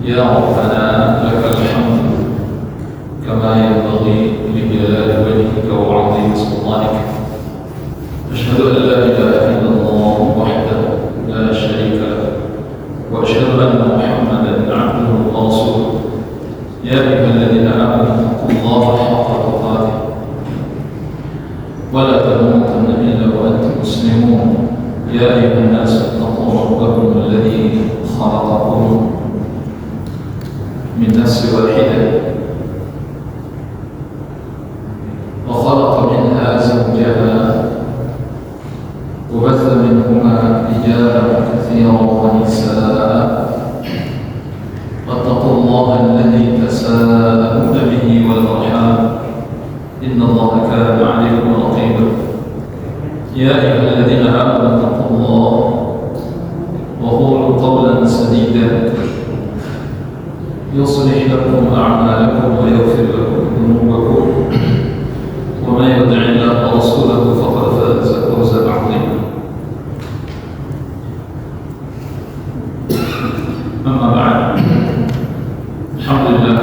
يا ربنا لك الحمد كما ينبغي لجلال وجهك وعظيم سلطانك. أشهد أن لا إله إلا الله وحده لا شريك له، وأشهد أن محمدا عبده ورسوله. يا أيها الذين آمنوا اتقوا الله حق تقاته ولا تموتن إلا وأنتم مسلمون. يا أيها الناس اتقوا ربكم الذي خلقكم من نفس واحدة وخلق منها زوجها وبث منهما رجالا كثيرا ونساء. واتقوا الله الذي تساءلون به والأرحام إن الله كان عليكم رقيبا. يا أيها الذين آمنوا اتقوا الله وقولوا قولا سديدا يصلح لكم أعمالكم ويغفر لكم ذنوبكم، ومن يطع الله ورسوله فقد فاز فوزا عظيما. أما بعد، الحمد لله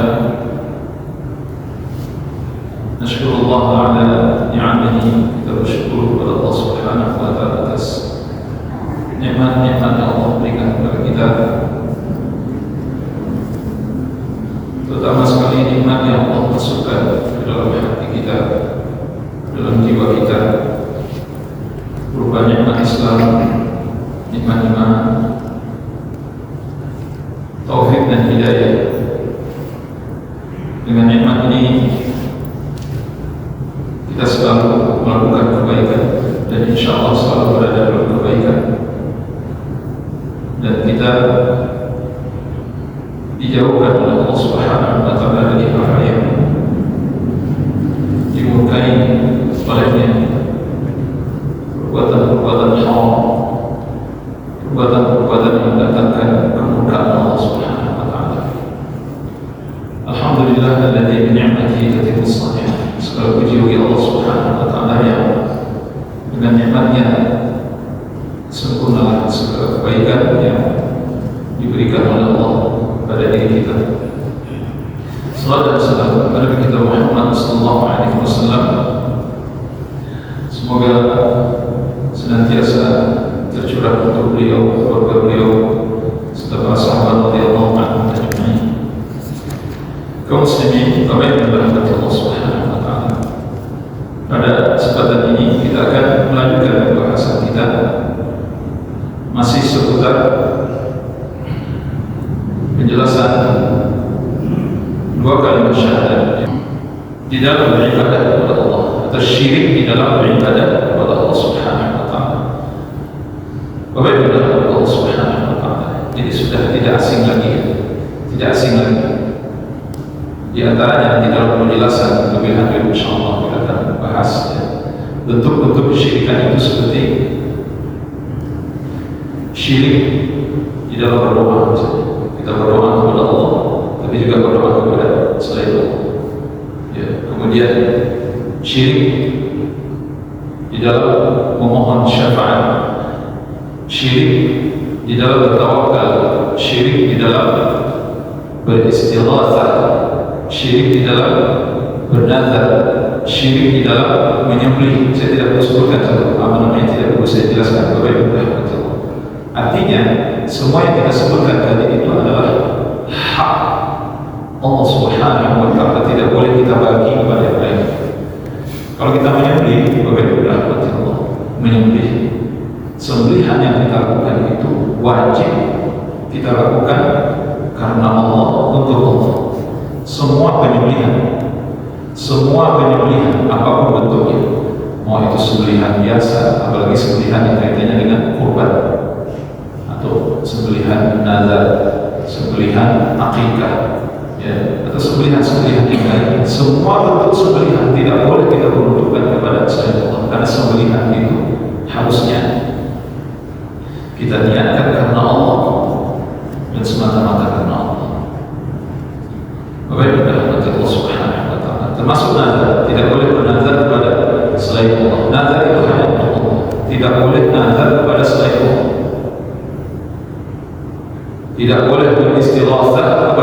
نشكر الله على نعمه. Kita bersyukur kepada Allah Subhanahu wa taala atas nikmat-nikmat yang Allah berikan kepada kita, terutama sekali nikmat yang Allah masukkan ke dalam hati kita, dalam jiwa kita, berupa nikmat Islam, nikmat iman, taufik dan hidayah. Dengan nikmat ini kita selalu melakukan kebaikan dan insya Allah selalu berada dalam kebaikan, dan kita dijauhkan oleh Allah Subhanahu wa taala dari hal yang dimurkai olehnya, perbuatan-perbuatan haram, perbuatan-perbuatan yang mendatangkan kemurkaan Allah Subhanahu wa taala. Alhamdulillah alladzi bi ni'matihi tatimmu shalihat. Segala puji bagi Allah Subhanahu wa taala yang dengan nikmatnya sempurnalah segala kebaikan yang diberikan oleh Allah pada diri kita. Salam dan salam kepada kita Muhammad sallallahu alaihi wasallam. Semoga senantiasa tercurah untuk beliau, keluarga beliau, serta para sahabat radhiyallahu anhum ajma'in. Kaum muslimin, apa yang dirahmati Allah Subhanahu wa taala. Pada kesempatan ini kita akan melanjutkan pembahasan kita masih seputar penjelasan dua kalimat syahadat di dalam beribadah kepada Allah, atau syirik di dalam beribadah kepada Allah Subhanahu wa taala. Bapak Ibu kepada Allah Subhanahu wa taala. Jadi sudah tidak asing lagi. Di antaranya di dalam penjelasan lebih lanjut insyaallah kita akan bahas bentuk-bentuk kesyirikan itu, seperti syirik di dalam berdoa. Kita berdoa kepada Allah, tapi juga berdoa kepada selain Allah. Ya, kemudian syirik di dalam memohon syafaat, syirik di dalam bertawakal, syirik di dalam beristighatsah, syirik di dalam bernazar, syirik di dalam menyembelih. Saya tidak perlu sebutkan tidak perlu saya jelaskan kepada Ibu. Artinya semua yang kita sebutkan tadi itu adalah hak Allah Subhanahu wa taala, tidak boleh kita bagi kepada yang lain. Kalau kita menyembelih, Allah menyembelih, sembelihan yang kita lakukan itu wajib kita lakukan karena Allah, untuk Allah. Semua penyembelihan apapun bentuknya, mau itu sembelihan biasa, apalagi sembelihan yang kaitannya dengan kurban, atau sembelihan nazar, sembelihan akikah, ya, atau sembelihan yang lain. Semua bentuk sembelihan tidak boleh kita peruntukkan kepada selain Allah, karena sembelihan itu harusnya kita niatkan karena Allah dan semata-mata karena Allah. Bapak Ibu dirahmati Allah Subhanahu wa taala. Termasuk nazar, tidak boleh bernazar kepada selain Allah. Nazar itu hanya untuk Allah. Tidak boleh nazar kepada selain Allah. Tidak boleh beristighatsah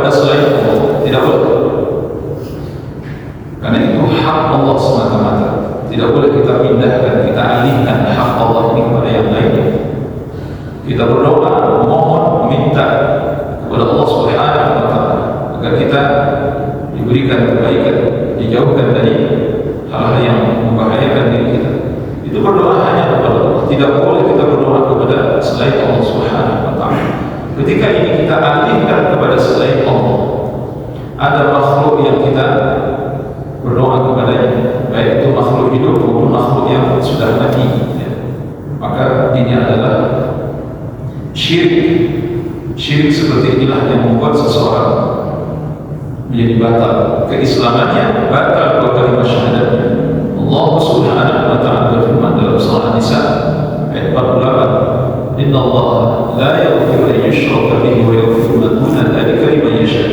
seseorang menjadi batal keislamannya, batal dua kalimat syahadatnya. Allah Subhanahu wa ta'ala berfirman dalam surah An-Nisa ayat 48, "Inna Allah la yaghfiru an yushraka bihi wa yaghfiru ma duna dzalika liman yasha.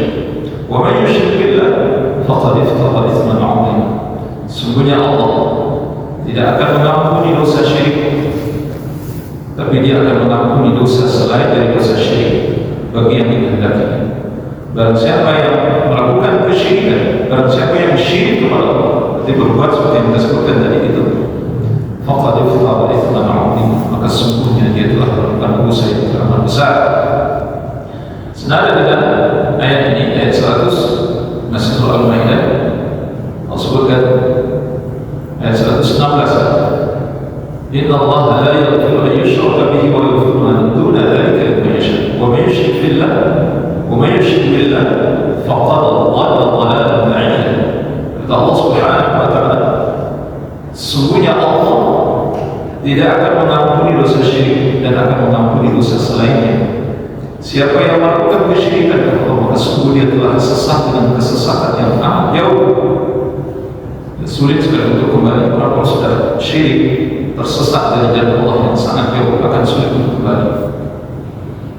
Wa man yushrik billah faqad iftara itsman 'azima." Sungguhnya Allah tidak akan mengampuni dosa syirik, tapi Dia akan mengampuni dosa selain dari dosa syirik bagi yang dikehendaki. Barang siapa yang melakukan kesyirikan, barang siapa yang syirik kepada Allah, berarti berbuat seperti yang kita sebutkan tadi itu, faqad iftara itsman 'azima, maka sungguhnya dia telah melakukan dosa yang amat besar. Senada dengan ayat ini, ayat 100 masih surah Al-Maidah, Allah sebutkan ayat 116, "Inna Allah la yaghfiru an yushraka bihi wa yaghfiru ma duna dzalika liman yasha. Wa man yushrik billah faqad dhalla dhalalan ba'ida." Kata Allah Subhanahu wa ta'ala, sesungguhnya Allah tidak akan mengampuni dosa syirik dan akan mengampuni dosa selainnya. Siapa yang melakukan kesyirikan kepada Allah, maka sungguh dia telah sesat dengan kesesatan yang amat jauh. Sulit sekali untuk kembali. Orang kalau sudah syirik, tersesat dari jalan Allah yang sangat jauh, akan sulit untuk kembali.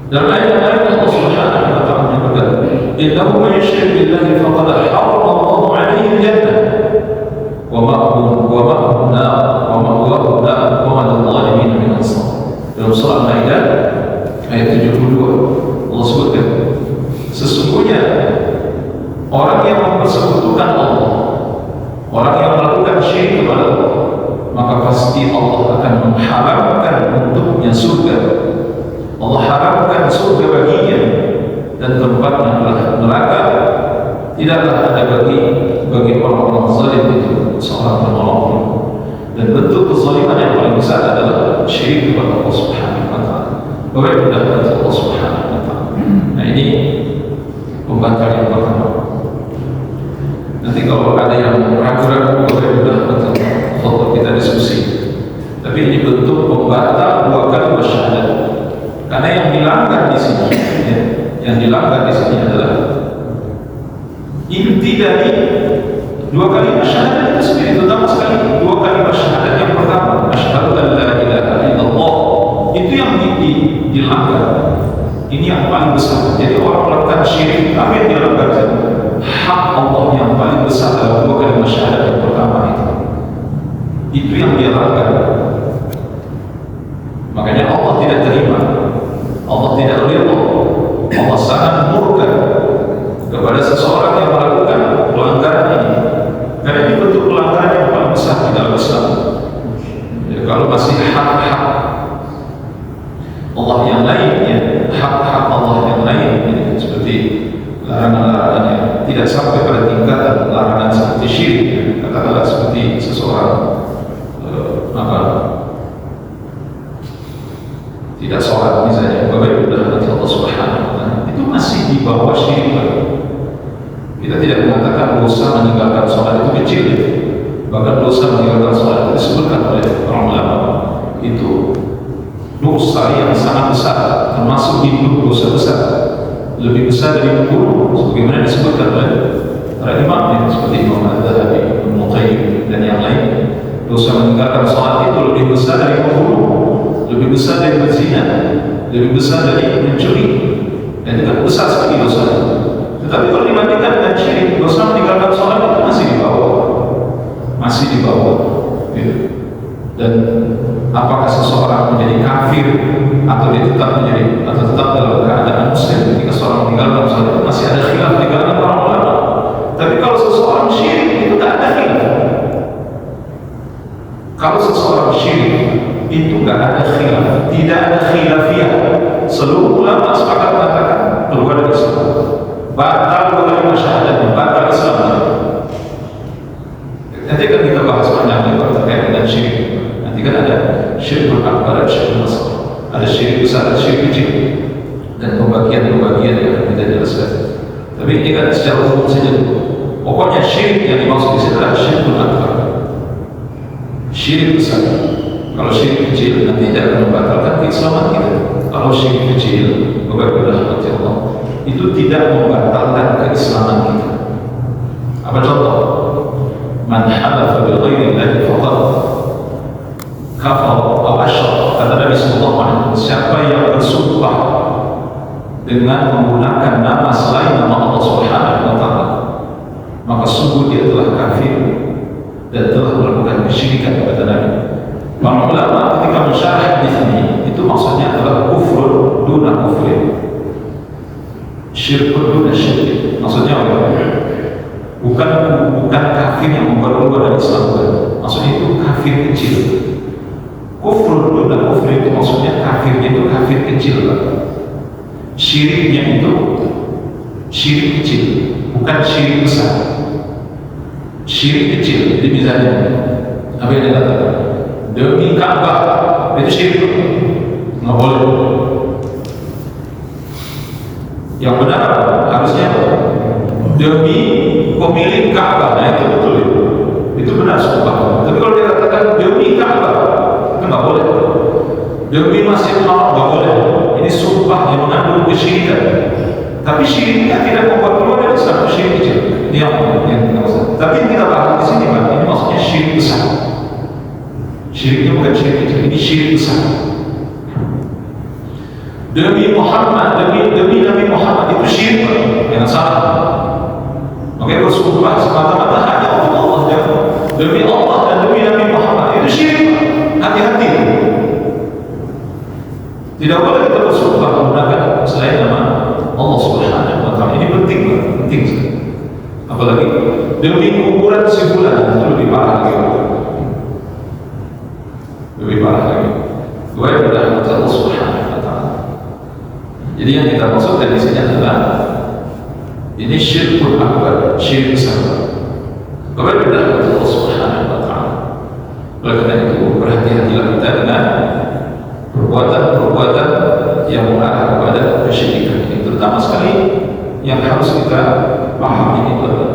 Dalam ayat-ayat Allah Subhanahu wa ta'ala menyebutkan, "Innahu man yusyrik billahi faqad harrama Allahu 'alaihi al-jannah wa ma'wahu an-nar wa ma'wahu an-nar wa ma lil-zalimin min ansar." Dalam surah Al-Maidah ayat 72 Allah sebutkan, sesungguhnya orang yang mempersekutukan Allah, orang yang melakukan syirik kepada Allah, maka pasti Allah akan mengharamkan untuknya surga. Allah haramkan surga baginya dan tempatnya adalah neraka. Tidaklah ada bagi orang-orang zalim itu seorang penolong. Dan bentuk kezaliman yang paling besar adalah syirik kepada Allah Subhanahu wa ta'ala. Bagaimana kepada Allah Subhanahu wa ta'ala. Nah, ini pembantah yang pertama. Nanti kalau ada yang ragu-ragu, bagaimana foto kita diskusi. Tapi ini bentuk pembantah dua kalimat syahadat. Karena yang dilanggar di sini, yang dilanggar di sini adalah inti dari dua kalimat syahadat itu sendiri, terutama sekali dua kalimat syahadat yang pertama, asyhadu an la ilaha illallah, itu yang dilanggar. Ini yang paling besar. Jadi orang melakukan syirik, apa yang dilanggar? Hak Allah yang paling besar dalam dua kalimat syahadat yang pertama itu yang dia langgar. Makanya Allah tidak terima, Allah tidak ridha, Allah sangat murka kepada seseorang yang melakukan pelanggaran ini. Karena ini bentuk pelanggaran yang paling besar di dalam Islam. Jadi, kalau masih hak-hak Allah yang lainnya, hak-hak Allah yang lain, seperti larangan-larangan yang tidak sampai pada tingkatan larangan seperti syirik, katakanlah seperti seseorang tidak sholat misalnya, bagaimana nanti Allah Subhanahu wa ta'ala, itu masih di bawah syirik. Kita tidak mengatakan dosa meninggalkan sholat itu kecil, bahkan dosa meninggalkan sholat itu disebutkan oleh para ulama itu dosa yang sangat besar, termasuk induk dosa besar, lebih besar dari membunuh, sebagaimana disebutkan oleh para imam seperti Imam Al-Dhahabi, Ibnu Qayyim dan yang lain. Dosa meninggalkan sholat itu lebih besar dari membunuh, lebih besar dari berzina, lebih besar dari mencuri, dan itu besar sekali dosa. Tetapi kalau dibandingkan dengan syirik, dosa meninggalkan sholat itu masih di bawah, gitu. Dan apakah seseorang menjadi kafir atau dia tetap dalam keadaan muslim ketika seorang meninggalkan sholat, itu masih ada khilaf di kalangan para ulama. Tapi kalau seseorang syirik itu tidak ada khilaf. Kalau seseorang syirik itu tidak ada khilaf, tidak ada khilafiyah. Seluruh ulama sepakat mengatakan keluar dari Islam, batal kalimat syahadat, batal Islam. Nanti kan kita bahas panjang lebar terkait dengan syirik. Nanti kan ada syirik akbar, ada syirik besar, ada syirik besar, ada syirik kecil, dan pembagian-pembagian yang akan kita jelaskan. Tapi ini kan secara umum saja. Pokoknya syirik yang dimaksud di sini adalah syirik akbar, syirik besar. Kalau syirik kecil nanti tidak akan membatalkan keislaman kita. Kalau syirik kecil, bagaimana nanti Allah itu tidak membatalkan keislaman kita. Apa contoh? Man halafa bi ghairi Allahi faqad kafar atau asyrak. Kata Nabi sallallahu alaihi wasallam, siapa yang bersumpah dengan menggunakan nama selain nama Allah Subhanahu wa taala, maka sungguh dia telah kafir dan telah melakukan kesyirikan kepada Nabi. Para ulama ketika mensyarah hadis ini, itu maksudnya adalah kufur duna kufur, syirkun duna syirk. Maksudnya apa? Bukan kafir yang membuat keluar dari Islam, maksudnya itu kafir kecil. Kufur duna kufur itu maksudnya kafirnya itu kafir kecil, syiriknya itu syirik kecil, bukan syirik besar. Syirik kecil. Jadi misalnya apa yang dia katakan? Demi Ka'bah, itu syirik, nggak boleh. Yang benar harusnya demi pemilik Ka'bah, nah itu betul itu benar sumpah. Tapi kalau dia katakan demi Ka'bah, itu nggak boleh. Demi Masjidil Haram nggak boleh. Ini sumpah yang mengandung kesyirikan. Tapi syiriknya tidak membuat keluar dari Islam, syirik kecil. Ini yang maksud. Tapi yang kita bahas di sini kan, ini maksudnya syirik besar. Syiriknya bukan syirik kecil, ini syirik besar. Demi Muhammad, demi Nabi Muhammad, itu syirik yang salah. Makanya bersumpah semata-mata hanya untuk Allah, demi Allah dan demi Nabi Muhammad, itu syirik. Hati-hati. Tidak boleh kita bersumpah menggunakan selain nama Allah Subhanahu wa taala. Ini penting sekali. Apalagi demi kuburan si fulan, itu lebih parah lagi. Lebih parah lagi. Dua yang berdah Allah Subhanahu wa taala. Jadi yang kita maksud dari sini adalah ini syirkul akbar, syirik besar. Dua yang berdah Allah Subhanahu wa taala. Oleh karena itu berhati-hatilah kita dengan perbuatan yang mengarah kepada kesyirikan ini, terutama sekali yang harus kita pahami ini adalah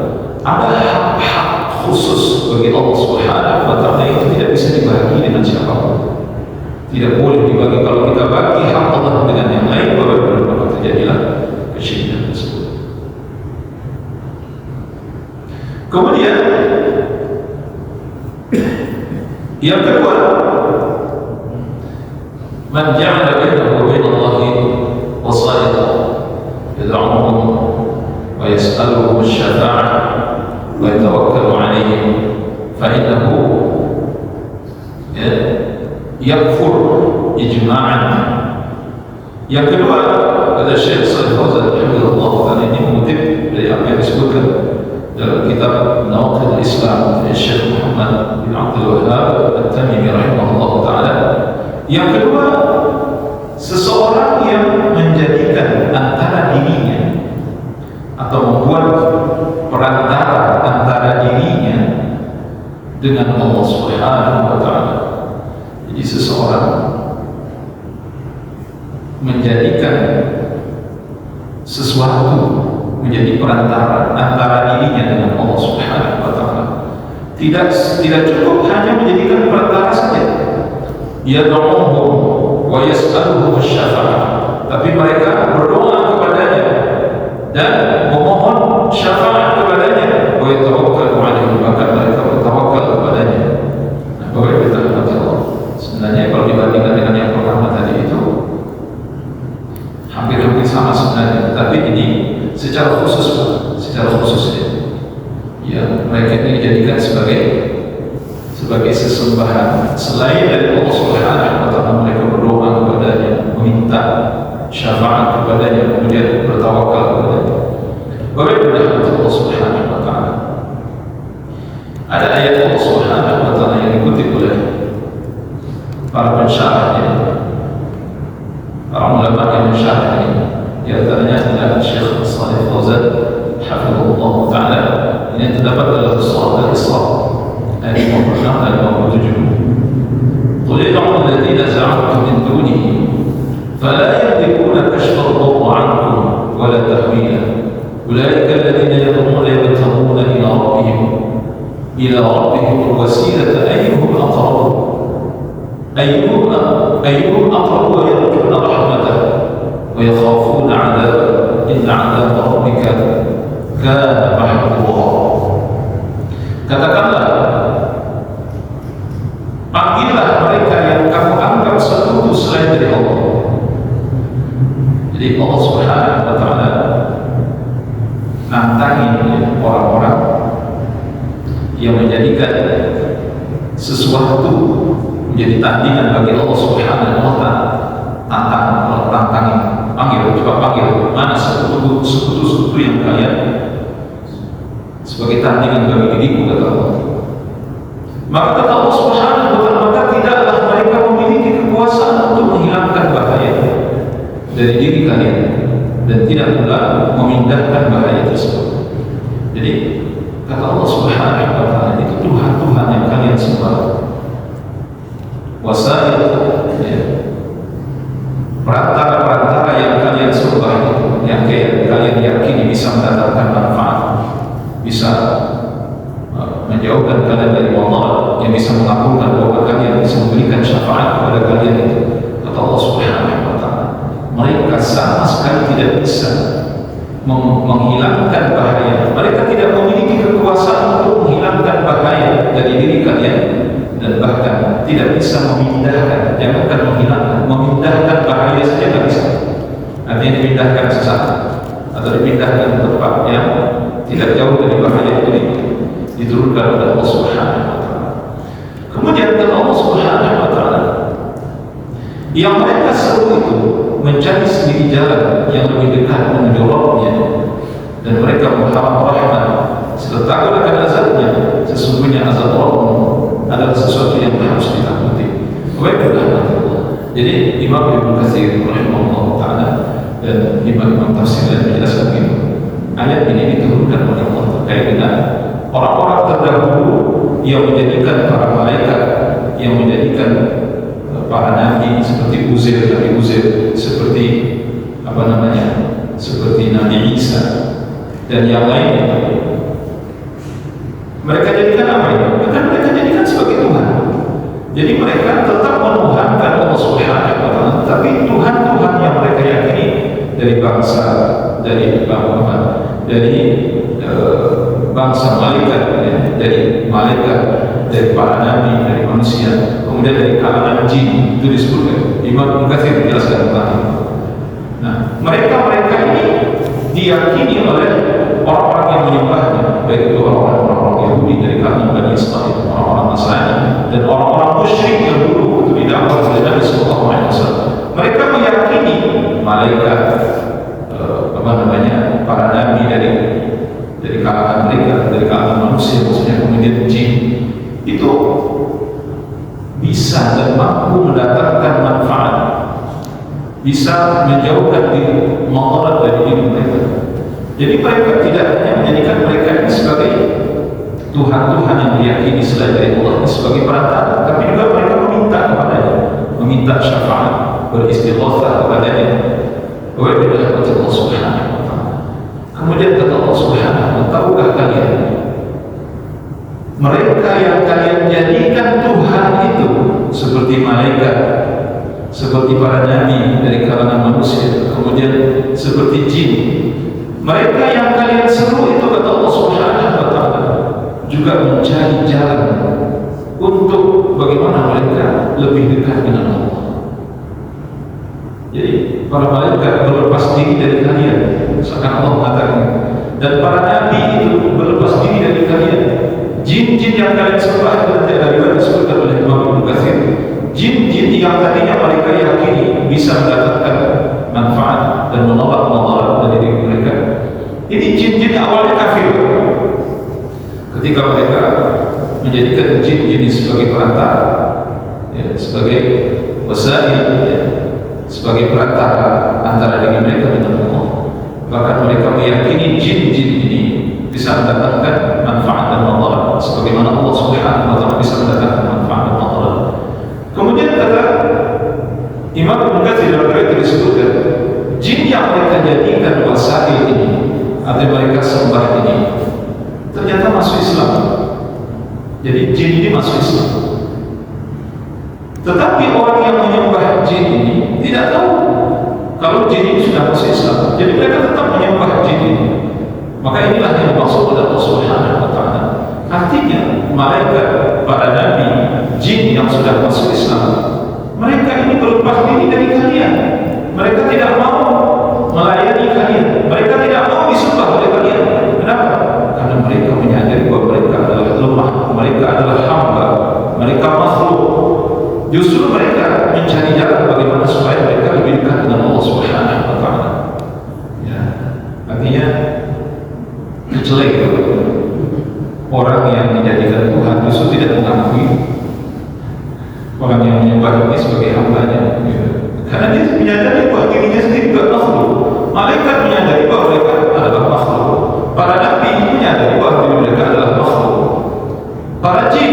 ada hak-hak khusus bagi Allah Subhanahu wa taala itu tidak bisa dibagi dengan siapapun. Tidak boleh dibagi. Kalau kita bagi hak Allah dengan yang lain, maka terjadilah kesyirikan tersebut. Kemudian yang kedua, man ja'ala bainahu wa bain Allahi wasa'ita yad'uhum wa yas'aluhum asy-syafa'ah wa yatawakkalu 'alaihim fa innahu yakfur ijma'an. Yang kedua, kata Syekh Shalih Fauzan rahimahullah taala, ini mengutip dari apa yang disebutkan dalam kitab Nawaqidul Islam oleh Syekh Muhammad bin Abdul Wahhab At-Tamimi rahimahullah taala. Yang kedua, seseorang yang menjadikan antara dirinya atau membuat perantara antara dirinya dengan Allah Subhanahu wa taala. Jadi seseorang menjadikan sesuatu menjadi perantara antara dirinya dengan Allah Subhanahu wa taala. Tidak cukup hanya menjadikan perantara saja. Yad'uhum wa yas'aluhum asy-syafa'ah, tapi mereka berdoa kepadanya dan memohon syafaat kepadanya. Wa yatawakkalu 'alaihi, maka mereka bertawakal kepadanya. Nah, Bapak kita kata Allah. Sebenarnya kalau dibandingkan dengan yang pertama tadi itu hampir sama sebenarnya, tapi ini secara khusus ya, mereka ini dijadikan sebagai sesembahan selain dari Allah Subhanahu wa taala. Mereka berdoa kepadanya, meminta syafaat kepadanya, kemudian bertawakal kepadanya. Bagaimana Allah Subhanahu wa taala? Ada ayat Allah Subhanahu wa taala yang dikutip oleh para pensyarahnya, para ulama yang mensyarah ini. Di antaranya adalah Syekh Shalih Fauzan hafizahullah taala. Ini terdapat dalam surah Al-Isra ayat 56 dan 57. Qul id'u alladziina za'amtum min dunihi fala yamlikuna kashfa ad-darri 'ankum wa la tahwila. Ulaika alladziina yad'uuna yabtaghuna ila rabbihim al-wasiilata ayyuhum aqrab wa yarjuuna rahmatahu wa yakhafuna 'adzabahu inna 'adab rabbika kana mahdhura. Katakanlah, panggillah mereka yang kamu anggap sekutu selain dari Allah. Jadi Allah Subhanahu wa Ta'ala nantangin orang-orang yang menjadikan sesuatu menjadi tandingan bagi Allah Subhanahu wa Ta'ala. Tantangin, coba panggil, mana sekutu yang kalian sebagai tandingan bagi diriku, kata Allah. Maka kata Allah Subhanahu wa Ta'ala, maka tidaklah mereka memiliki kekuasaan untuk menghilangkan bahaya dari diri kalian dan tidak pula memindahkan bahaya tersebut. Jadi kata Allah Subhanahu wa Ta'ala, itu Tuhan yang kalian sembah, wasail, ya, perantara-perantara yang kalian sembah itu, yang kalian yakini bisa mendatangkan manfaat, bisa menjauhkan kalian dari Allah, yang bisa mengabulkan doa kalian, bisa memberikan syafaat kepada kalian itu. Kata Allah Subhanahu wa Ta'ala, mereka sama sekali tidak bisa menghilangkan bahaya. Mereka tidak memiliki kekuasaan untuk menghilangkan bahaya dari diri kalian, dan bahkan tidak bisa memindahkan, jangankan menghilangkan, memindahkan bahaya saja tidak bisa. Artinya dipindahkan sesaat atau dipindahkan ke tempat yang tidak jauh dari bahaya itu diturunkan oleh Allah Subhanahu wa Ta'ala. Kemudian kata Allah Subhanahu wa Ta'ala, yang mereka seru itu mencari sendiri jalan yang lebih dekat menuju Rabbnya, dan mereka mengharap rahmat serta takut akan azabnya. Sesungguhnya azab Allah adalah sesuatu yang harus ditakuti. Jadi Imam Ibnu Katsir rahimahullah taala dan imam tafsir dan menjelaskan ini, ayat ini diturunkan oleh Allah terkait dengan orang-orang terdahulu yang menjadikan para malaikat, yang menjadikan para nabi seperti Nabi Uzair, seperti seperti Nabi Isa dan yang lainnya. Mereka jadikan apa ini? Mereka jadikan sebagai Tuhan. Jadi mereka tetap menuhankan Allah Subhanahu wa Ta'ala, tapi Tuhan yang mereka yakini dari bangsa, dari bangsa malaikat, dari malaikat, dari para nabi, dari manusia, kemudian dari kalangan jin, itu disebutkan. Imam Ibnu Katsir menjelaskan tentang ini. Nah, mereka ini diyakini oleh orang-orang yang menyembahnya, baik itu orang-orang Yahudi dari kalangan Bani Israil, orang-orang Nasrani, dan orang-orang musyrik yang dulu itu didakwah oleh Nabi Sallallahu Alaihi Wasallam. Mereka meyakini malaikat, para nabi dari kalangan mereka, dari kalangan manusia, maksudnya kemudian jin, itu bisa dan mampu mendatangkan manfaat, bisa menjauhkan diri mudarat dari diri mereka. Jadi mereka tidak hanya menjadikan mereka ini sebagai Tuhan yang diyakini selain dari Allah sebagai perantara, tapi juga mereka meminta kepadanya, meminta syafaat, beristighatsah kepadanya. Wabillahi taufiq Allah Subhanahu wa Ta'ala. Kemudian kata Allah Subhanahu wa Ta'ala, tahukah kalian, mereka yang kalian jadikan Tuhan itu seperti malaikat, seperti para nabi dari kalangan manusia, kemudian seperti jin, mereka yang kalian seru itu, kata Allah Subhanahu wa Ta'ala, juga mencari jalan untuk bagaimana mereka lebih dekat dengan Allah. Jadi para malaikat berlepas diri dari kalian, seakan Allah mengatakan, dan para nabi itu berlepas diri dari kalian. Jin-jin yang kalian sembah itu tidak juga disebutkan oleh Imam Ibnu Katsir. Jin-jin yang tadinya mereka yakini bisa mendapatkan manfaat dan menolak mudarat dari diri mereka, ini jin-jin awalnya kafir. Ketika mereka menjadikan jin-jin sebagai perantara, ya, sebagai wasail, ya, sebagai perantara antara diri mereka dengan Allah, bahkan mereka meyakini jin-jin ini bisa mendatangkan manfaat dan mudarat, sebagaimana Allah Subhanahu wa Ta'ala bisa mendatangkan manfaat dan mudarat. Kemudian kata Imam Ibnu Katsir dalam ayat itu disebutkan, jin yang mereka jadikan wasail ini, atau mereka sembah ini, ternyata masuk Islam. Jadi jin ini masuk Islam. Tetapi orang yang menyembah jin ini tidak tahu kalau jin ini sudah sudah masuk Islam, jadi mereka tetap menyembah jin ini. Maka inilah yang dimaksud oleh Allah Subhanahu wa Ta'ala. Artinya malaikat, para nabi, jin yang sudah masuk Islam, mereka ini berlepas diri dari kalian. Mereka tidak mau melayani kalian, mereka tidak mau disembah oleh kalian. Kenapa? Karena mereka menyadari bahwa mereka adalah lemah, mereka adalah hamba, mereka makhluk. Justru mereka mencari jalan bagaimana supaya mereka lebih dekat dengan Allah Subhanahu wa Ta'ala. Ya, artinya jelek orang yang menjadikan Tuhan justru tidak mengakui orang yang menyembah ini sebagai hambanya. Karena dia menyadari bahwa dirinya sendiri juga makhluk. Malaikat menyadari bahwa mereka adalah makhluk. Para nabi menyadari bahwa diri mereka adalah makhluk. Para jin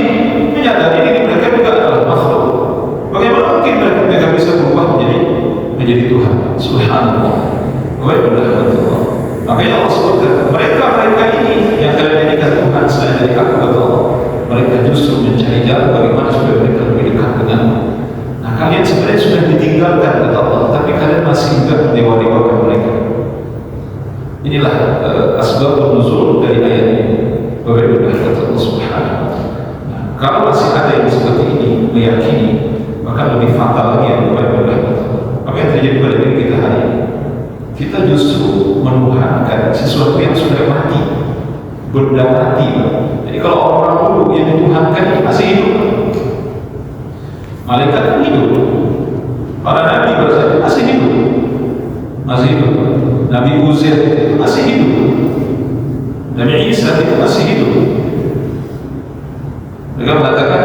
menyadari diri mereka juga adalah makhluk. Bagaimana mungkin mereka bisa berubah menjadi Tuhan? Subhanallah. Wa'alaikumsalam. Makanya Allah sebutkan mereka ini yang kalian jadikan Tuhan selain dari aku, kata Allah, mereka justru mencari jalan bagaimana supaya mereka lebih dekat denganmu. Nah, kalian sebenarnya sudah ditinggalkan, kata Allah, tapi kalian masih enggak mendewa-dewakan mereka. Inilah asbabun nuzul dari ayat ini. Bagaimana kata Allah Subhanahu wa Ta'ala. Nah, kalau masih ada yang seperti ini meyakini, maka lebih fatal lagi yang bagaimana. Apa yang terjadi pada diri kita hari ini? Kita justru menuhankan sesuatu yang sudah mati, benda mati. Jadi kalau orang dulu yang dituhankan ini masih hidup, malaikat pun hidup, para nabi bersaksi masih hidup, Nabi Uzair itu masih hidup, Nabi Isa itu masih hidup. Mereka mengatakan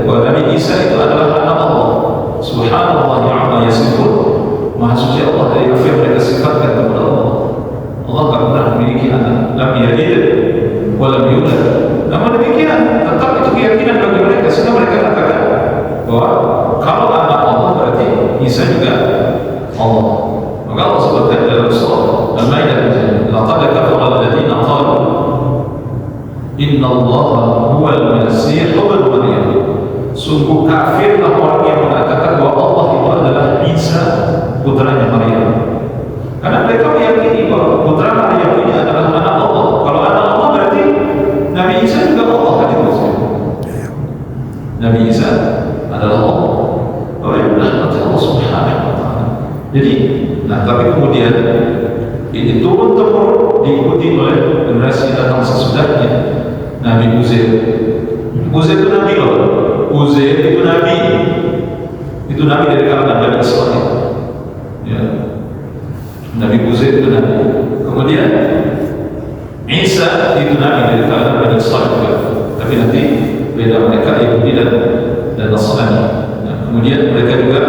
bahwa Nabi Isa itu adalah anak Allah. Subhanallah ya'ama yasifun. Maha suci Allah dari apa yang mereka sifatkan kepada Allah. Allah tak pernah memiliki anak, lam yalid wa lam yulad. Namun demikian tetap itu keyakinan bagi mereka, sehingga mereka katakan bahwa kalau anak Allah berarti Isa juga Allah. Maka Allah sebutkan dalam surah Al-Maidah, laqad kafara alladziina qalu inna Allaha huwal masiih ibnu Maryam. Sungguh kafirlah orang yang mengatakan bahwa Allah itu adalah Isa, putranya Maryam. Karena mereka meyakini bahwa putra Maryam ini adalah anak Allah. Kalau anak Allah berarti Nabi Isa juga Allah, kan itu maksudnya. Nabi Isa adalah Allah. Oh ya, Allah Subhanahu wa Ta'ala. Jadi, tapi kemudian ini turun-temurun diikuti oleh generasi datang sesudahnya. Nabi Uzair. Uzair itu Nabi loh. Uzair itu Nabi. Itu Nabi dari kalangan Bani Israil. Ya. Nabi Uzair itu Nabi. Kemudian Isa itu Nabi dari kalangan Bani Israil juga. Tapi nanti beda mereka Yahudi dan Nasrani. Nah, kemudian mereka juga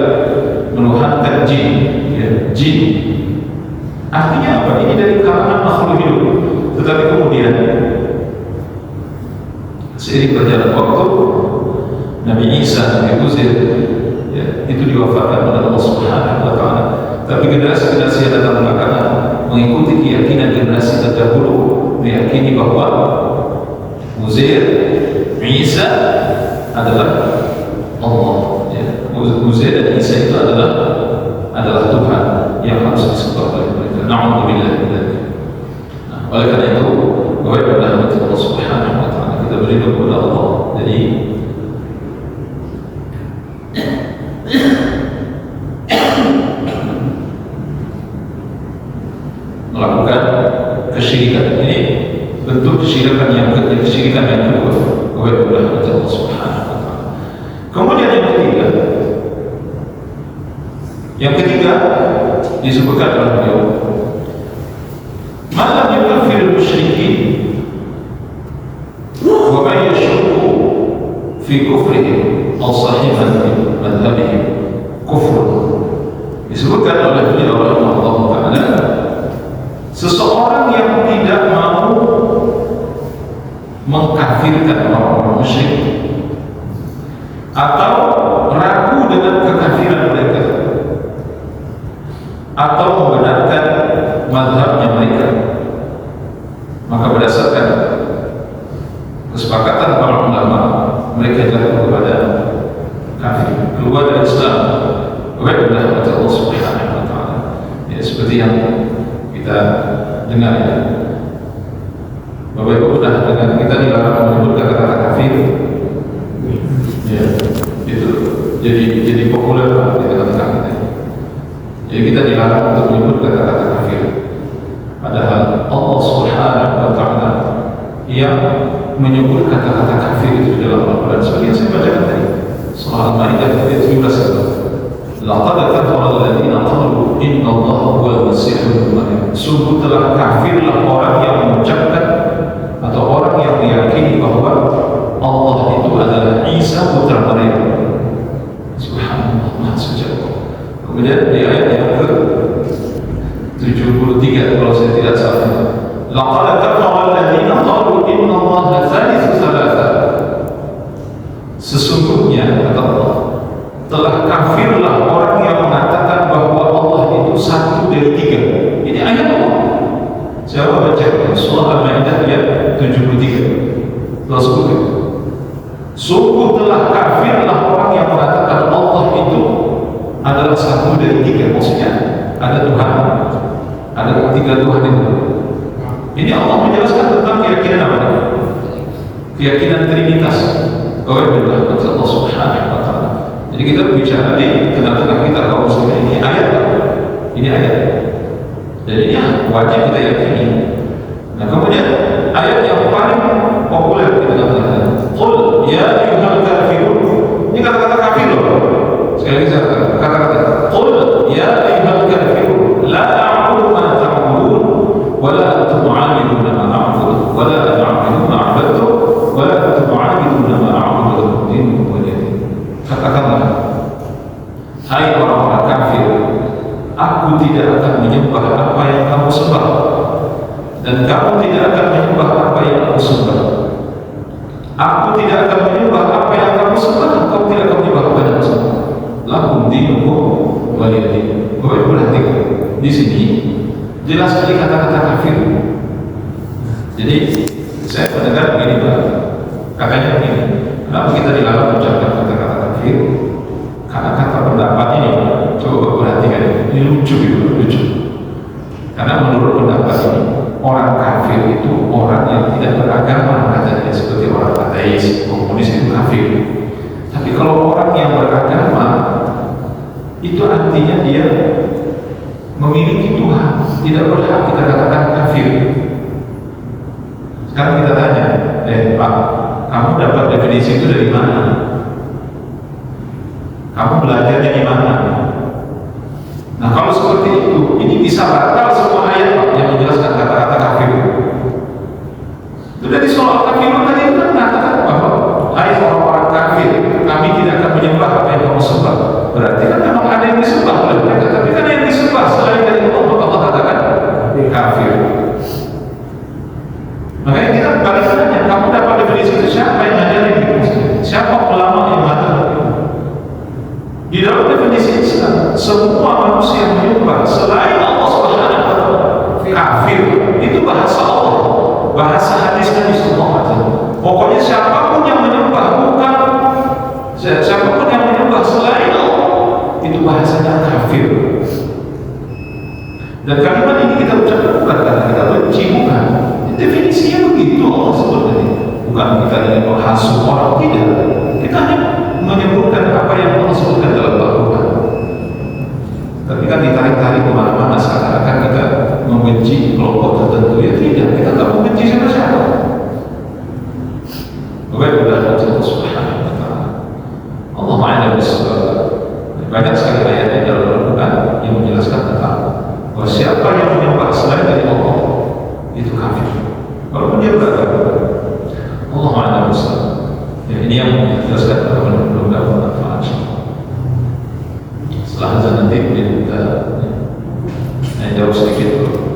menuhankan jin. Ya, jin. Artinya apa? Ini dari kalangan makhluk hidup. Tetapi kemudian seiring berjalan waktu, Nabi Isa, Nabi Uzair, ya, itu diwafatkan oleh Allah Subhanahu wa Ta'ala. Tapi generasi-generasi yang datang belakangan mengikuti keyakinan generasi terdahulu, meyakini bahwa Uzair, Isa adalah Allah. Ya. Uzair dan Isa itu adalah Tuhan yang harus disembah oleh mereka. Na'udzubillah min dzalik. Nah, oleh karena itu, bagaimana Allah Subhanahu wa Ta'ala, kita berlindung kepada Allah. Jadi melakukan kesyirikan ini bentuk kesyirikan yang kedua. Kepada Allah Subhanahu wa Ta'ala. Kemudian yang ketiga disebutkan oleh beliau, malam yukafir musyrikin wa man yashku fi kufrihim aw sahihan madhhabihim kufur. Disebutkan oleh beliau Allah Ta'ala, seseorang yang tidak mau mengkafirkan orang-orang musyrik atau ragu dengan kekafiran mereka atau membenarkan mazhabnya mereka, maka berdasarkan kesepakatan para ulama mereka jatuh kepada kafir, keluar dari Islam. Wa'alaikumsalam Allah Subhanahu wa Ta'ala. Ya, seperti yang yang menyebut kata-kata kafir itu di dalam Al-Quran. Sebagian saya bacakan tadi surah Al-Maidah ayat 17. Laqad kafara alladziina qalu innallaha huwal masiihul ibnu Maryam. Sungguh telah kafirlah orang yang mengucapkan atau orang yang meyakini bahwa Allah itu adalah Isa putra Maryam. Subhanallah, Maha Suci Allah. Kemudian di ayat yang ke-73 kalau saya tidak salah, laqad kafara alladziina qalu innallaha thalithu thalatha. Sesungguhnya kata Allah, telah kafirlah orang yang mengatakan bahwa Allah itu satu dari tiga. Ini ayat Allah. Saya baca surah Al-Maidah ayat 73. Rasulullah, sungguh telah kafirlah orang yang mengatakan Allah itu adalah satu dari tiga. Maksudnya ada Tuhan, ada tiga Tuhan itu. Ini Allah menjelaskan tentang keyakinan apa? Keyakinan Trinitas. Allah Subhanahu wa Ta'ala. Jadi kita bicara di tengah-tengah kita kaum muslimin, ini ayat. Ini ayat. Jadi ini wajib kita yakini. Nah, kemudian ayat yang paling populer di tengah-tengah kita, qul ya ayyuhal kafirun. Ini kata-kata kafir loh. Sekali lagi saya kata-kata qul ya ayyuhal kafirun la a'budu ma ta'budun wa la antum 'abiduna ma a'budu wa la ana 'abidu ma 'abadtu wa la antum 'abiduna ma a'budu dinukum waliyadin. Katakanlah, hai orang-orang kafir, aku tidak akan menyembah apa yang kamu sembah, dan kamu tidak akan menyembah apa yang aku sembah. Aku tidak akan menyembah apa yang kamu sembah, kamu tidak akan menyembah apa yang aku sembah. Lakum dinukum waliyadin. Bapak perhatikan di sini jelas sekali kata-kata kafir. Jadi saya mendengar begini Pak, katanya begini, kenapa kita dilarang mengucapkan kata-kata kafir? Karena kata pendapat ini, coba perhatikan, ini lucu gitu, lucu. Karena menurut pendapat ini, orang kafir itu orang yang tidak beragama, katanya, seperti orang ateis, komunis itu kafir. Tapi kalau orang yang beragama, itu artinya dia memiliki Tuhan, tidak berhak kita katakan kafir. Sekarang kita tanya, Pak, kamu dapat definisi itu dari mana? Kamu belajarnya di mana? Nah, kalau seperti itu, ini bisa batal semua ayat Pak yang menjelaskan kata-kata kafir. Sudah di surah Al-Kafir tadi itu mengatakan bahwa hai orang-orang kafir, kami tidak akan menyembah apa yang kamu sembah. Berarti kan memang ada yang disembah oleh mereka, tapi kan yang disembah selain dari Allah katakan kafir. Makanya kita balik tanya, kamu dapat definisi itu siapa yang ngajarin itu? Siapa ulama yang ngajarin? Di dalam definisi Islam, semua manusia menyembah selain Allah Subhanahu wa Ta'ala kafir. Itu bahasa Allah, bahasa hadis Nabi sallallahu alaihi wasallam. Pokoknya siapapun yang menyembah siapapun yang menyembah selain Allah, itu bahasanya kafir. Dan kalimat ini kita ucapkan bukan karena kita benci, bukan. Definisinya begitu Allah sebutnya. Bukan kita ingin menghasut orang, tidak. Kita hanya menyebutkan apa yang Allah sebutkan dalam Al-Quran. Tapi kan ditarik-tarik kemana-mana seakan-akan kita membenci kelompok tertentu. Ya tidak, kita tak membenci siapa-siapa. Baik, Allah Subhanahu wa Ta'ala. Allah Ma'ala bisawab. Banyak sekali ayat dalam Al-Quran yang menjelaskan tentang bahwa siapa yang menyembah selain dari Allah itu kafir. Walaupun dia beragama. Allah Ma'ala bisawab. Ya, ini yang menjelaskan teman-teman belum dapat manfaat. Setelah azan nanti kita jauh sedikit dulu.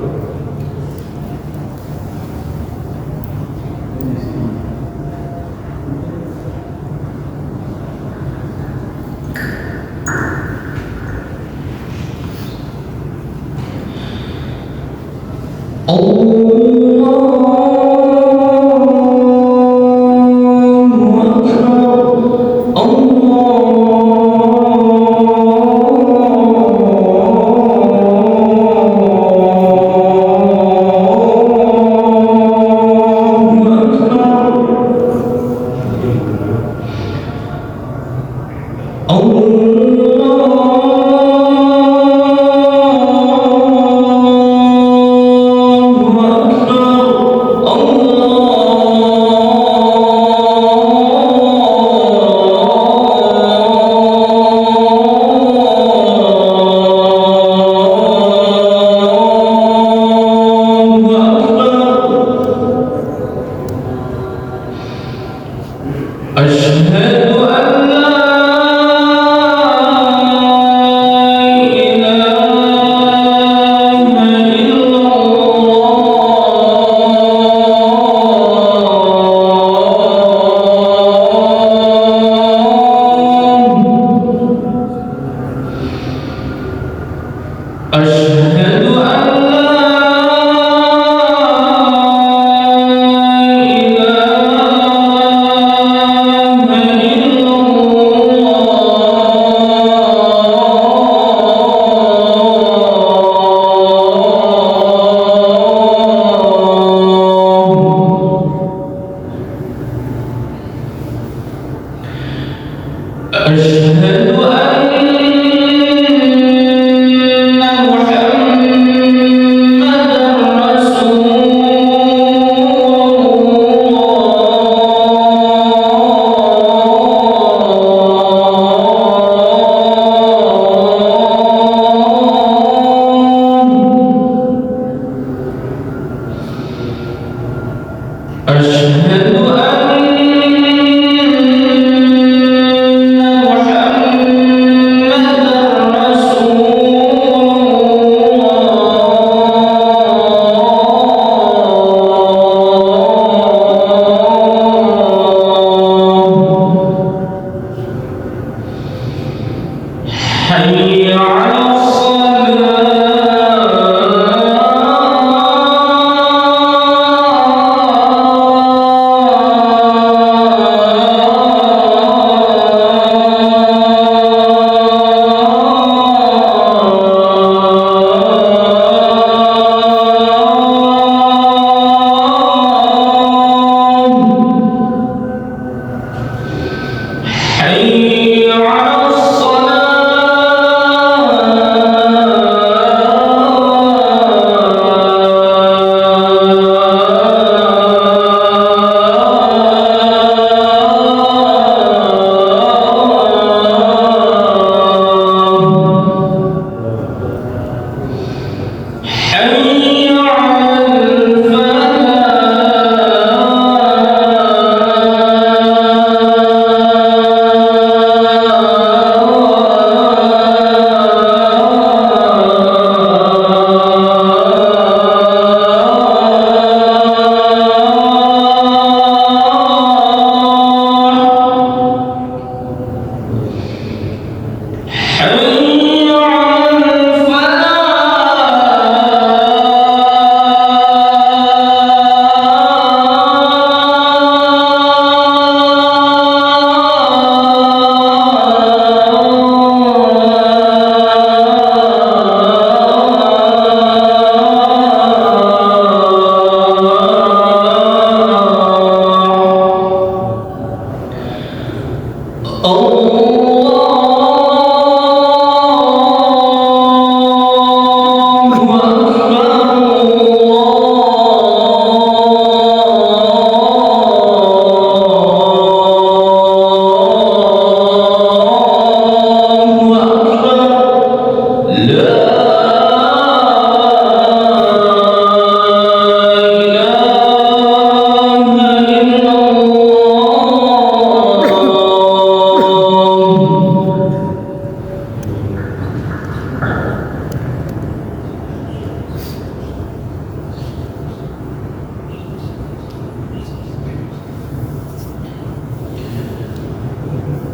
أشهد أن حي على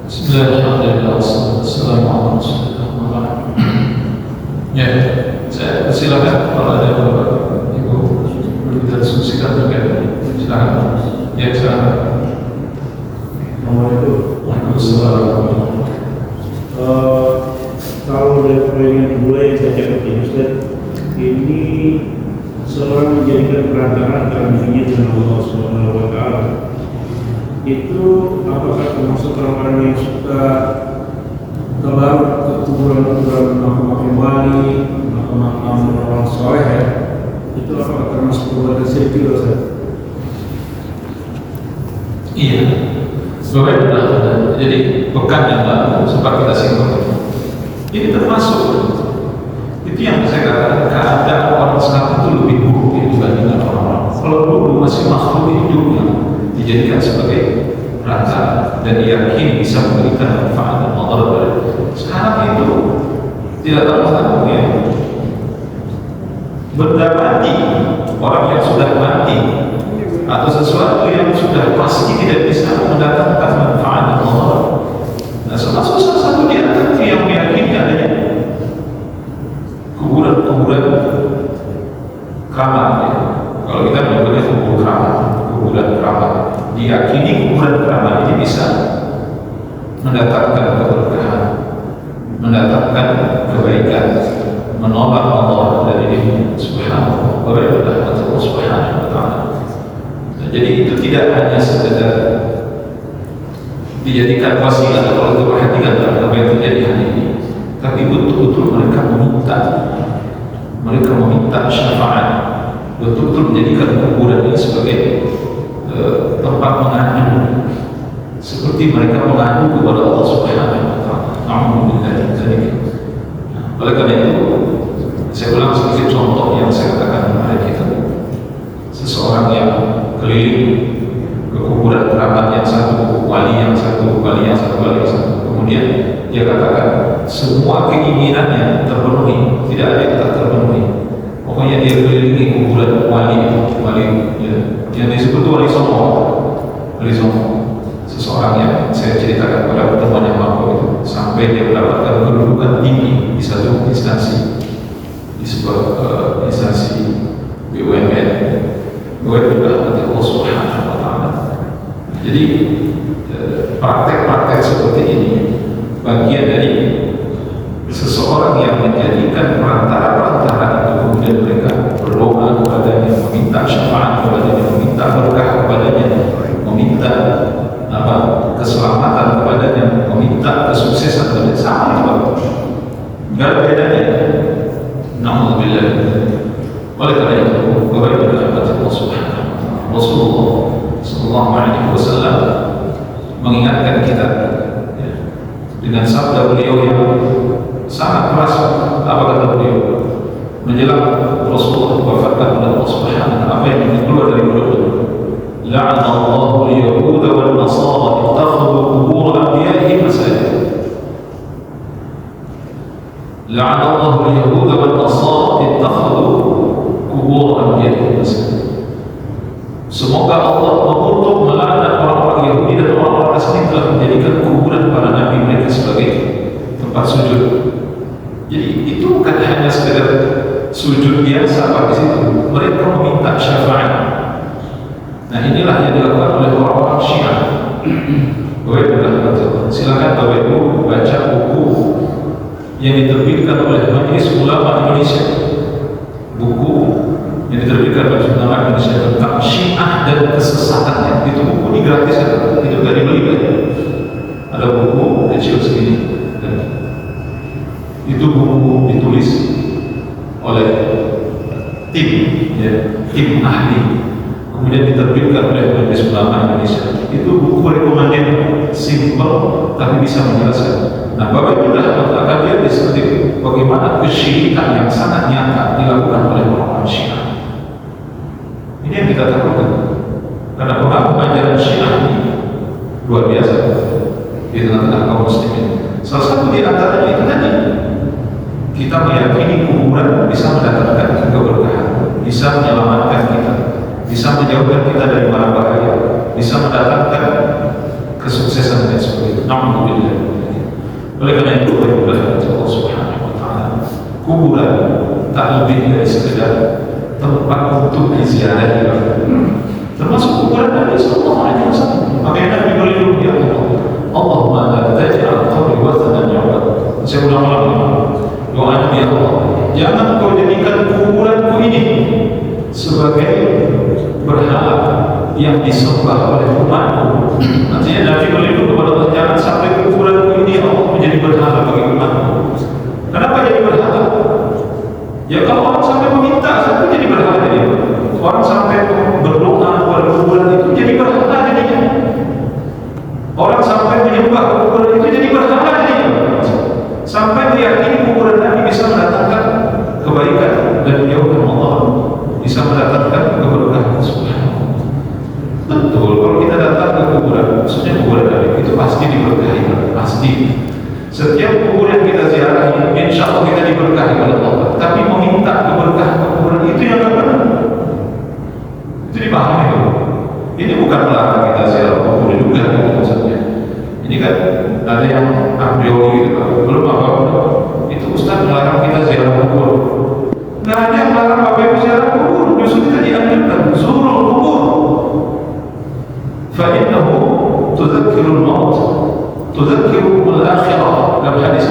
Bismillahirrahmanirrahim. Assalamualaikum warahmatullahi wabarakatuh. Ya, saya silakan kalau ada Bapak Ibu kita diskusikan terkait. Silakan. Ya, silakan. Waalaikumsalam. Kalau dari pertanyaan mulai saya cakap ini Ustaz, ini seorang menjadikan perantara antara dirinya dengan Allah Subhanahu wa Ta'ala. Itu apakah termasuk orang-orang yang suka tabaruk ke kuburan-kuburan makam wali, makam orang soleh ya? Itu apakah termasuk perbuatan syirik dosa? Iya. Sebenarnya jadi pekan yang lalu sempat kita singgung. Ini termasuk. Itu yang saya katakan keadaan orang sekarang itu lebih buruk dibandingkan orang-orang. Kalau dulu masih makhluk hidup yang dijadikan sebagai rata dan yakin bisa memberikan manfaat dan mudarat. Sekarang itu tidak terlalu ya. Benda mati, orang yang sudah mati atau sesuatu yang sudah pasti tidak bisa mendatangkan manfaat dan mudarat. Nah, salah satu di antara yang meyakini adanya kuburan keramat ya. Kalau kita menyebutnya kuburan keramat, diyakini kuburan keramat ini bisa mendatangkan keberkahan, mendatangkan kebaikan, menolak Allah dari dirinya subhanahu wa ta'ala. Jadi itu tidak hanya sekedar dijadikan wasilah kalau kita perhatikan dalam apa yang terjadi hari ini, tapi betul-betul mereka meminta syafaat, betul-betul menjadikan kuburan ini sebagai tempat mengadu, seperti mereka mengadu kepada Allah Subhanahu wa Ta'ala. Alhamdulillah. Oleh karena itu, saya ulang sedikit contoh yang saya katakan kepada kita. Seseorang yang keliling ke kuburan kerabat yang satu, wali yang satu, wali yang satu, wali yang satu. Kemudian dia katakan semua keinginannya terpenuhi, tidak ada yang tak terpenuhi. Pokoknya dia kelilingi kuburan wali ya, yang disebut wali songo. Wali songo, seseorang yang saya ceritakan pada pertemuan yang lalu itu, sampai dia mendapatkan kedudukan tinggi di satu instansi, di sebuah instansi BUMN. Gue juga nanti Allah Subhanahu wa Ta'ala. Jadi praktek-praktek seperti ini bagian dari seseorang yang menjadikan perantara-perantara itu, kemudian mereka berdoa kepadanya, meminta syafaat kepadanya, meminta berkah kepadanya, meminta keselamatan kepadanya, meminta kesuksesan kepadanya. Sama itu, nggak ada bedanya. Na'udzubillah. Oleh karena itu, Bapak Ibu dirahmati Allah Subhanahu wa Ta'ala, Rasulullah Sallallahu Alaihi Wasallam mengingatkan kita dengan sabda beliau yang sangat keras. Apa kata beliau menjelang Rasulullah wafatkan oleh Allah Subhanahu wa Ta'ala? Apa yang keluar dari mulut? La'anallahu al-yahuda wal nasara ittakhadhu qubur anbiya'ihim masajid. La'anallahu al-yahuda wal nasara ittakhadhu qubur anbiya'ihim masajid. Semoga Allah mengutuk melaknat orang-orang Yahudi dan orang-orang Nasrani telah menjadikan kuburan para nabi mereka sebagai tempat sujud. Jadi itu bukan hanya sekedar sujud biasa pada situ, mereka meminta syafaat. Nah, inilah yang dilakukan oleh orang-orang Syiah. Silakan Bapak Ibu baca buku yang diterbitkan oleh Majelis Ulama Indonesia. Buku yang diterbitkan oleh Ulama Indonesia tentang Syiah dan kesesatannya. Itu buku ini gratis, itu nggak dibeli kan? Ada buku kecil segini. Itu buku ditulis oleh tim ahli, kemudian diterbitkan oleh Majelis Ulama Indonesia. Itu buku rekomendasi, simple tapi bisa menjelaskan. Nah, Bapak Ibu akan lihat di seperti bagaimana kesyirikan yang sangat nyata dilakukan oleh orang-orang Syiah. Ini yang kita takutkan, karena pengaruh ajaran Syiah ini luar biasa di tengah-tengah kaum muslimin. Salah satu di antaranya itu tadi, kita meyakini kuburan bisa mendatangkan keberkahan, bisa menyelamatkan kita, bisa menjauhkan kita dari mara bahaya, bisa mendatangkan kesuksesan dan sebagainya. Alhamdulillah. Oleh karena itu, Allah Subhanahu wa Ta'ala, kuburan tak lebih dari sekedar tempat untuk diziarahi, termasuk kuburan Nabi Sallallahu Alaihi Wasallam. Makanya Nabi berlindung, ya Allahumma la taj'al qabri wathanan yu'bad. Saya ulang-ulang doa Nabi, ya Allah, jangan kau jadikan kuburanku ini sebagai berhala yang disembah oleh umatku. Artinya Nabi berlindung kepada Allah, jangan sampai kuburanku ini Allah menjadi berhala bagi umatku. Kenapa jadi berhala? Ya kalau orang sampai meminta, sampai jadi berhala jadi. Orang sampai berdoa kepada kuburan itu jadi berhala jadinya. Orang sampai menyembah kuburan itu jadi berhala jadinya. Sampai meyakini kuburan Nabi bisa mendatangkan kebaikan dan menjauhkan Allah, bisa mendatangkan keberkahan. Subhanallah. Betul, kalau kita datang ke kuburan, maksudnya kuburan Nabi itu pasti diberkahi, pasti. Setiap kuburan kita ziarahi, insya Allah kita diberkahi oleh Allah. Tapi meminta keberkahan kuburan itu yang benar. Itu dipahami dulu. Ini bukan melarang kita ziarah kubur juga, gitu maksudnya. Ini kan ada yang a priori gitu, belum apa-apa. Itu Ustaz melarang kita ziarah kubur. Nggak ada yang melarang Bapak Ibu ziarah kubur. Justru kita dianjurkan zurul kubur. Fa'innahu tudzakirul maut, tudzakirul akhirah. Dalam hadis,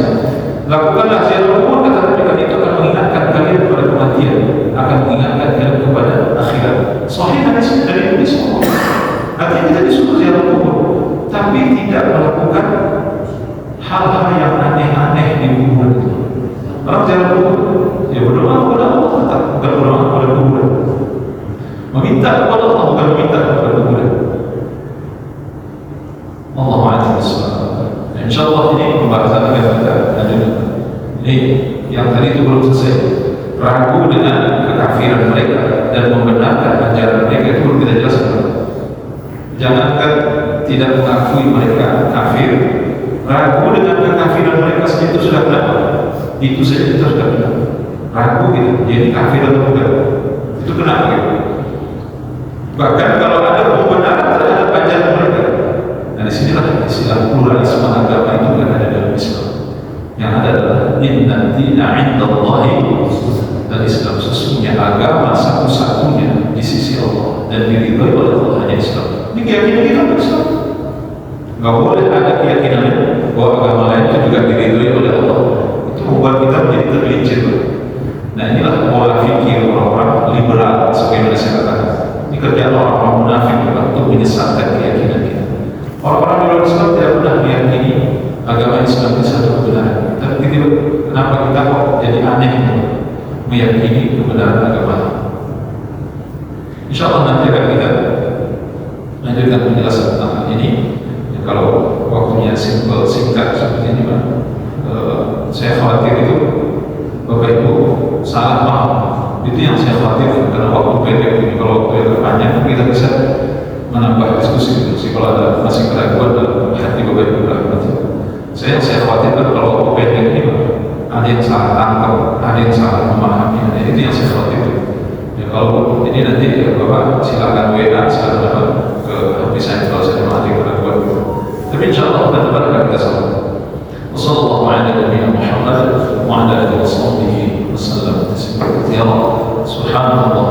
lakukanlah ziarah kubur, kata Nabi, kan itu akan mengingatkan kalian kepada kematian, akan mengingatkan kalian kepada akhirat. Sahih hadis dari Nabi SAW. Artinya kita disuruh ziarah kubur, tapi tidak melakukan hal-hal yang aneh-aneh di kuburan itu. Orang ziarah kubur, ya berdoa kepada Allah, tetap bukan berdoa kepada kuburan. Meminta kepada Allah, bukan meminta kepada kuburan. Allah Ta'ala. InsyaAllah ini pembahasan akan kita lanjutkan. Ini yang tadi itu belum selesai. Ragu dengan kekafiran mereka dan membenarkan ajaran mereka itu belum kita jelaskan. tidak mengakui mereka kafir, ragu dengan kekafiran mereka saja itu sudah benar. Itu saja kita sudah benar. Ragu gitu, jadi kafir atau bukan? Itu kenapa gitu? Bahkan kalau ada pembenaran terhadap ajaran mereka, nah disinilah istilah pluralisme agama itu tidak ada dalam Islam. Yang ada adalah inna dina indallahi al-Islam, sesungguhnya agama satu-satunya di sisi Allah dan diridhoi oleh Allah hanya Islam. Ini keyakinan kita Islam. Gak boleh ada keyakinan bahwa agama lain itu juga diridhoi oleh Allah. Itu membuat kita menjadi tergelincir. Nah inilah pola fikir orang-orang liberal, sebagaimana saya katakan. Ini kerjaan orang-orang munafik untuk menyesatkan keyakinan kita. Orang-orang luar Islam tidak pernah meyakini agama Islam itu satu kebenaran. Tapi kenapa kita kok jadi aneh meyakini kebenaran agama? Insya Allah nanti akan kita lanjutkan penjelasan tentang hal ini. Ya, kalau waktunya singkat seperti ini, saya khawatir itu Bapak Ibu salah paham. Itu yang saya khawatir karena waktu pendek ini. Kalau waktu yang panjang kita bisa menambah diskusi diskusi kalau ada masih keraguan dalam hati Bapak Ibu berarti. Saya khawatirkan kalau waktu pendek ini ada yang salah tangkap, ada yang salah memahami. Nah, itu yang saya khawatir. Ya, kalau ini nanti ya, Bapak silakan WA, silakan ke HP saya kalau saya memahami keraguan. Tapi insya Allah kita tetap akan kita sama. Wassallallahu ala nabiyyina Muhammad wa ala alihi wa sahbihi wasallam. Ya Allah, subhanallah.